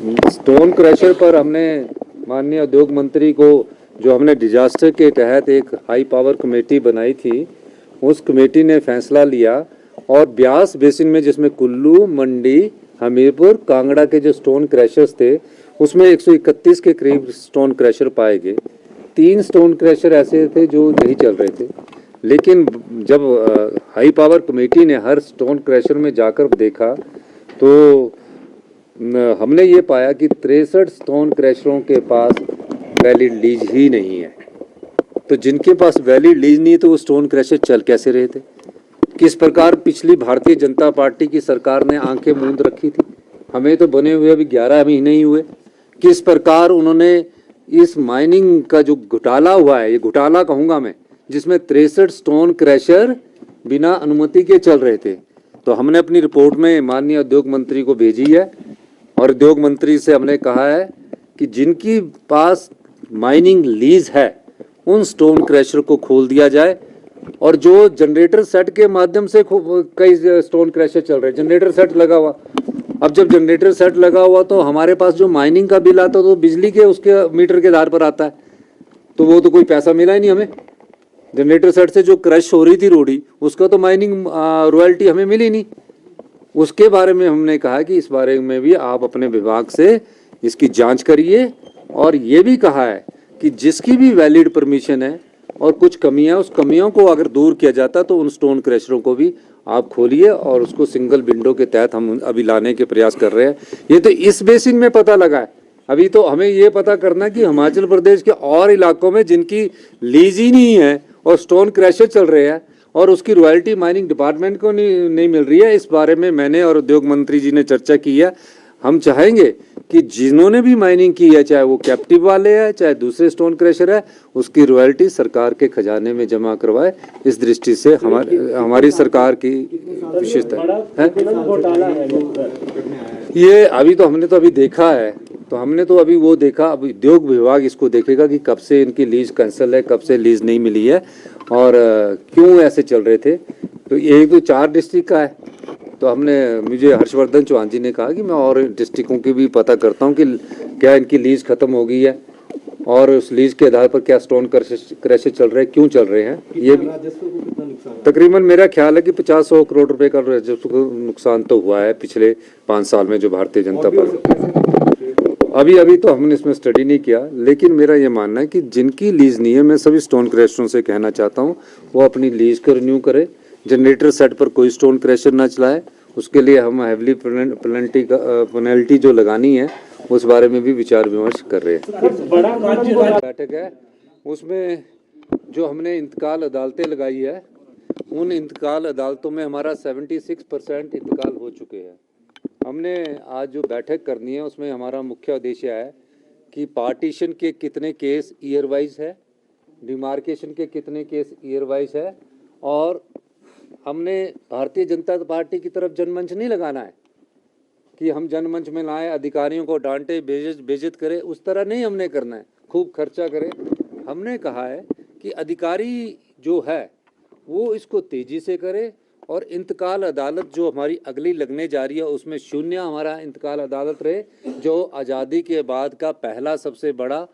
Stone crusher पर हमने माननीय उद्योग मंत्री को, जो हमने डिजास्टर के तहत एक हाई पावर कमेटी बनाई थी, उस कमेटी ने फैसला लिया और ब्यास बेसिन में, जिसमें कुल्लू, मंडी, हमीरपुर, कांगड़ा के जो स्टोन क्रशर्स थे, उसमें 131 के करीब स्टोन क्रशर पाए गए। 3 स्टोन क्रशर ऐसे थे जो नहीं चल रहे थे। लेकिन जब हाई पावर कमेटी ने हर स्टोन क्रशर में जाकर देखा तो हमने ये पाया कि 63 स्टोन क्रशरों के पास वैलिड लीज ही नहीं है। तो जिनके पास वैलिड लीज नहीं है तो वो स्टोन क्रशर चल कैसे रहे थे? किस प्रकार पिछली भारतीय जनता पार्टी की सरकार ने आंखें मूंद रखी थी? हमें तो बने हुए अभी 11 महीने ही हुए। किस प्रकार उन्होंने इस माइनिंग का जो घोटाला हुआ है, ये घोटाला कहूँगा मैं, जिसमें 63 स्टोन क्रशर बिना अनुमति के चल रहे थे, तो हमने अपनी रिपोर्ट में माननीय उद्योग मंत्री को भेजी है और उद्योग मंत्री से हमने कहा है कि जिनकी पास माइनिंग लीज है उन स्टोन क्रशर को खोल दिया जाए। और जो जनरेटर सेट के माध्यम से कई स्टोन क्रशर चल रहे हैं, जनरेटर सेट लगा हुआ, अब जब जनरेटर सेट लगा हुआ तो हमारे पास जो माइनिंग का बिल आता है तो बिजली के उसके मीटर के आधार पर आता है, तो वो तो कोई पैसा मिला ही नहीं हमें। जनरेटर सेट से जो क्रश हो रही थी रोड़ी, उसका तो माइनिंग रॉयल्टी हमें मिली नहीं। उसके बारे में हमने कहा कि इस बारे में भी आप अपने विभाग से इसकी जांच करिए, और ये भी कहा है कि जिसकी भी वैलिड परमिशन है और कुछ कमियां, उस कमियों को अगर दूर किया जाता तो उन स्टोन क्रशरों को भी आप खोलिए और उसको सिंगल विंडो के तहत हम अभी लाने के प्रयास कर रहे हैं। ये तो इस बेसिन में पता लगा है, अभी तो हमें ये पता करना कि हिमाचल प्रदेश के और इलाकों में जिनकी लीज ही नहीं है और स्टोन क्रशर चल रहे हैं और उसकी रॉयल्टी माइनिंग डिपार्टमेंट को नहीं मिल रही है। इस बारे में मैंने और उद्योग मंत्री जी ने चर्चा की है। हम चाहेंगे कि जिन्होंने भी माइनिंग की है, चाहे वो कैप्टिव वाले हैं चाहे दूसरे स्टोन क्रशर है, उसकी रॉयल्टी सरकार के खजाने में जमा करवाए। इस दृष्टि से हमारी सरकार की विशेषता है। ये अभी तो हमने तो अभी देखा है, तो हमने तो अभी वो देखा, अब उद्योग विभाग इसको देखेगा कि कब से इनकी लीज कैंसिल है, कब से लीज नहीं मिली है और क्यों ऐसे चल रहे थे। तो एक तो 4 डिस्ट्रिक्ट का है, तो मुझे हर्षवर्धन चौहान जी ने कहा कि मैं और डिस्ट्रिक्टों की भी पता करता हूं कि क्या इनकी लीज खत्म हो गई है और उस लीज के आधार पर क्या स्टोन क्रशर चल रहे हैं, क्यों चल रहे हैं। ये तकरीबन मेरा ख्याल है कि 50-100 करोड़ रुपए का राजस्व नुकसान तो हुआ है पिछले 5 साल में जो भारतीय जनता पार्टी। अभी तो हमने इसमें स्टडी नहीं किया, लेकिन मेरा ये मानना है कि जिनकी लीज नहीं है, मैं सभी स्टोन क्रशरों से कहना चाहता हूँ वो अपनी लीज को रिन्यू करे। जनरेटर सेट पर कोई स्टोन क्रशर ना चलाए, उसके लिए हम हैवली पेनल्टी जो लगानी है उस बारे में भी विचार विमर्श कर रहे हैं। बैठक है, उसमें जो हमने इंतकाल अदालतें लगाई है, उन इंतकाल अदालतों में हमारा 76% इंतकाल हो चुके हैं। हमने आज जो बैठक करनी है उसमें हमारा मुख्य उद्देश्य है कि पार्टीशन के कितने केस ईयर वाइज है, डिमार्केशन के कितने केस ईयर वाइज है, और हमने भारतीय जनता पार्टी की तरफ जनमंच नहीं लगाना है कि हम जनमंच में लाएं, अधिकारियों को डांटे, बेइज्जत करें, उस तरह नहीं हमने करना है, खूब खर्चा करें। हमने कहा है कि अधिकारी जो है वो इसको तेजी से करे और इंतकाल अदालत जो हमारी अगली लगने जा रही है उसमें 0 हमारा इंतकाल अदालत रहे, जो आज़ादी के बाद का पहला सबसे बड़ा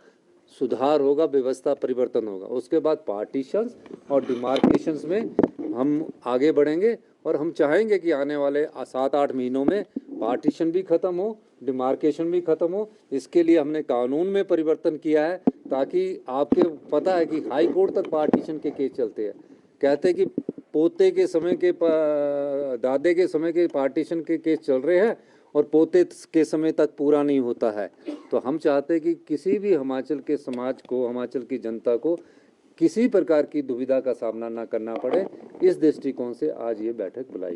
सुधार होगा, व्यवस्था परिवर्तन होगा। उसके बाद पार्टीशंस और डिमार्केशंस में हम आगे बढ़ेंगे और हम चाहेंगे कि आने वाले 7-8 महीनों में पार्टीशन भी ख़त्म हो, डिमार्केशन भी ख़त्म हो। इसके लिए हमने कानून में परिवर्तन किया है ताकि आपके पता है कि हाई कोर्ट तक पार्टीशन के केस चलते हैं। कहते हैं कि पोते के समय के दादे के समय के पार्टीशन के केस चल रहे हैं और पोते के समय तक पूरा नहीं होता है। तो हम चाहते हैं कि किसी भी हिमाचल के समाज को, हिमाचल की जनता को किसी प्रकार की दुविधा का सामना ना करना पड़े। इस दृष्टिकोण से आज ये बैठक बुलाई।